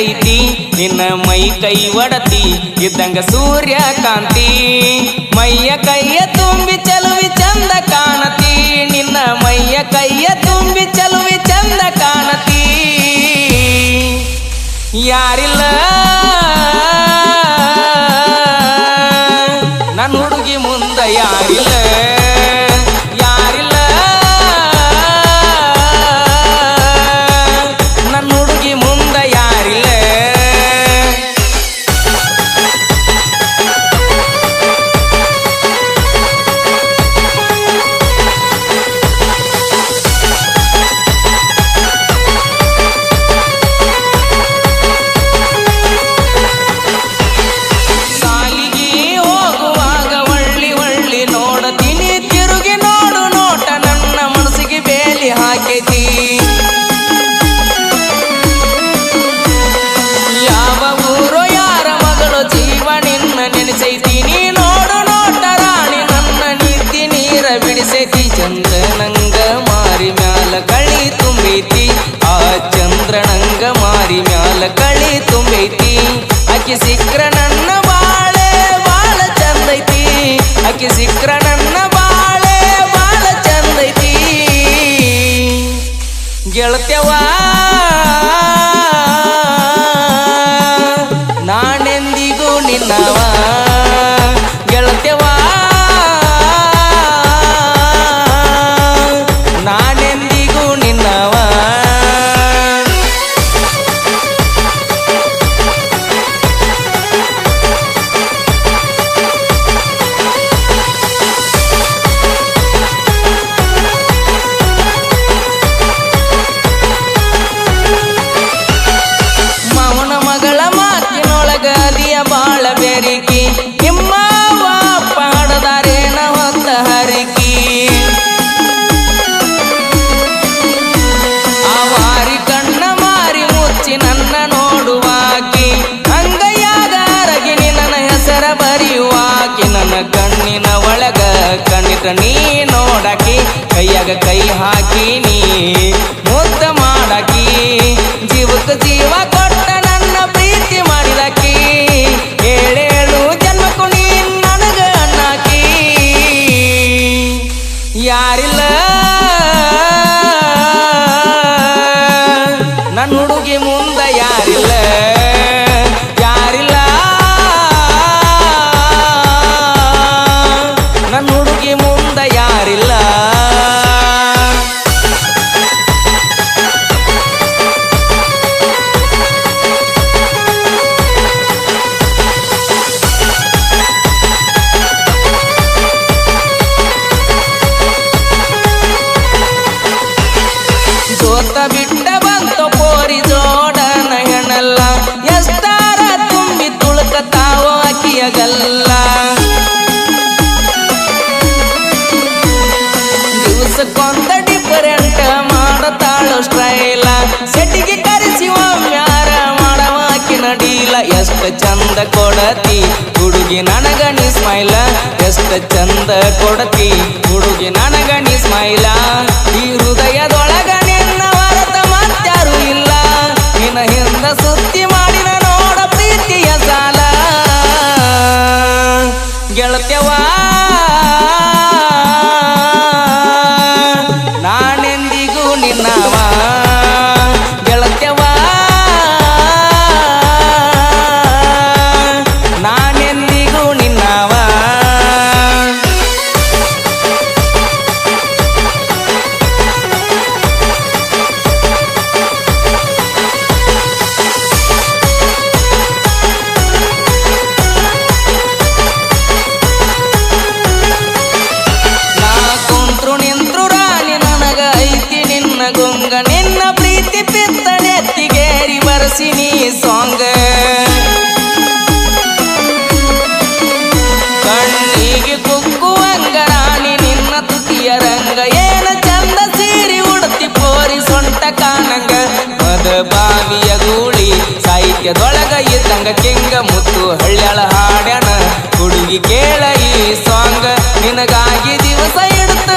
ಮೆರಿತೈತಿ ನಿನ್ನ ಮೈ ಕೈ ಒಡತಿ ಇದ್ದಂಗ ಸೂರ್ಯಕಾಂತಿ ಮೈಯ ಕೈಯ ತುಂಬಿ ಚಲುವಿ ಚಂದ ಕಾಣತಿ ನಿನ್ನ ಮೈಯ ಕೈಯ ತುಂಬಿ ಚಲುವಿ ಚಂದ ಕಾಣತಿ ಯಾರಿಲ್ಲ ನನ್ನ ಹುಡುಗಿ ಮುಂದ ಯಾರಿಲ್ಲ ಯಾವ ಊರೋ ಯಾರ ಮಗಳು ಜೀವ ನಿನ್ನ ನೆನೆಸೈತಿ ನೀ ನೋಡು ನೋಟ ರಾಣಿ ನನ್ನ ನಿದ್ದಿ ನೀರ ಬಿಡಿಸೈತಿ ಚಂದ್ರನಂಗ ಮಾರಿ ಮ್ಯಾಲ ಕಳಿ ತುಂಬೈತಿ ಆ ಚಂದ್ರನಂಗ ಮಾರಿ ಮ್ಯಾಲ ಕಳಿ ತುಂಬೈತಿ ಅಕ್ಕಿ ಸಿಕ್ರ ನನ್ನ ಬಾಳೆ ಬಾಳ ಚಂದೈತಿ ಅಕ್ಕಿ ಸಿಕ್ರ ನನ್ನ ಬಾಳೆ ಬಾಳ ಚಂದೈತಿ ಗೆಳತ್ಯವಾ ನಾನೆಂದಿಗೂ ನಿನ್ನವ ಗೆಳತ್ಯವಾ ನಾನೆಂದಿಗೂ ನಿನ್ನವ ಮಾವನ ಮಗಳ ಮಾತಿನೊಳಗದಿಯ ಬಾಳ ಬೆರಿಕಿ ನಿಮ್ಮವ್ವ ಪಾಡದಾರೇನ ಹೊತ್ತ ಹರಿಕಿ ಆವಾರಿ ಕಣ್ಣ ಮಾರಿ ಮುಚ್ಚಿ ನನ್ನ ನೋಡುವಾಕಿ ಅಂಗೈಯಾಗ ಅರಗಿನಿ ನನ್ನ ಹೆಸರ ಬರೆಯುವಾಕಿ ನನ್ನ ಕಣ್ಣಿನ ಒಳಗ ಕಣ್ಣಿಟ ನೀ ನೋಡಾಕಿ ಕೈಯಾಗ ಕೈ ಹಾಕಿ ನೀ ಮುದ್ದ ಮಾಡಾಕಿ ಜೀವಕ್ಕೆ ಜೀವ ಕೊಟ್ಟ ನನ್ನ ಪ್ರೀತಿ ಮಾಡಿದಾಕಿ ಏಳೇಳು ಜನ್ಮಕ್ಕೂ ನೀ ನನಗ ಅಣ್ಣಾಕಿ ಯಾರಿಲ್ಲ ನನ್ನ ಹುಡುಗಿ ಮುಂದ ಯಾರಿಲ್ಲ ಯಾರಿಲ್ಲ ನನ್ನ ಹುಡುಗಿ ಮುಂದ ಯಾರಿಲ್ಲ ಜೋತ ಬಿಟ್ಟ ಬಂತು ಪೋರಿ ಜೋಡನ ಹೆಣಲ್ಲ ಎಷ್ಟಾರ ತುಂಬಿ ತುಳುಕತಾವ ಆಕಿಯಗಲ್ಲ ದಿವಸಕ್ಕೊಂದ ಡಿಫರೆಂಟ್ ಮಾಡತಾಳು ಸ್ಟೈಲ ಸೆಟ್ಟಿಗೆ ಕರೆಸಿ ಒಮ್ಮ್ಯಾರ ಮಾಡವಾಕಿನ ಡೀಲ ಎಷ್ಟು ಚಂದ ಕೊಡತಿ ಹುಡುಗಿ ನನಗ ನೀ ಸ್ಮೈಲ ಎಷ್ಟು ಚಂದ ಕೊಡತಿ ಹುಡುಗಿ ನನಗ ನೀ ಸ್ಮೈಲ ಈ ಹೃದಯದೊಳಗ ನಿನ್ನ ಹೊರತ ಮತ್ಯಾರು ಇಲ್ಲ ನಿನ್ನ ಹಿಂದ ಸುತ್ತಿ ಮಾಡಿನ ನೋಡ ಪ್ರೀತಿಯ ಸಾಲ ಗೆಳತ್ಯವಾ ನಾನೆಂದಿಗೂ ನಿನ್ನವ ಗೆಳತ್ಯವಾ ನಾನೆಂದಿಗೂ ನಿನ್ನವ ಗುಂಗ ನಿನ್ನ ಪ್ರೀತಿ ಪಿತ್ತನೆತ್ತಿಗೇರಿ ಬರ್ಸಿನಿ ಸಾಂಗ ಕಣ್ಣಿಗೆ ಕುಕ್ಕುವಂಗ ರಾಣಿ ನಿನ್ನ ತುಟಿಯ ರಂಗ ಏನ ಚಂದ ಸೀರಿ ಉಡುತ್ತಿ ಪೋರಿ ಸೊಂಟ ಕಾನಂಗ ಮದ ಬಾವಿಯ ಗೂಳಿ ಸಾಹಿತ್ಯದೊಳಗ ಇದ್ದಂಗ ಕೆಂಗ ಮುತ್ತು ಹಳ್ಳ್ಯಾಳ ಹಾಡ್ಯಾನ ಹುಡುಗಿ ಕೇಳ ಈ ಸಾಂಗ ನಿನಗಾಗಿ ದಿವಸ ಇಡುತ್ತ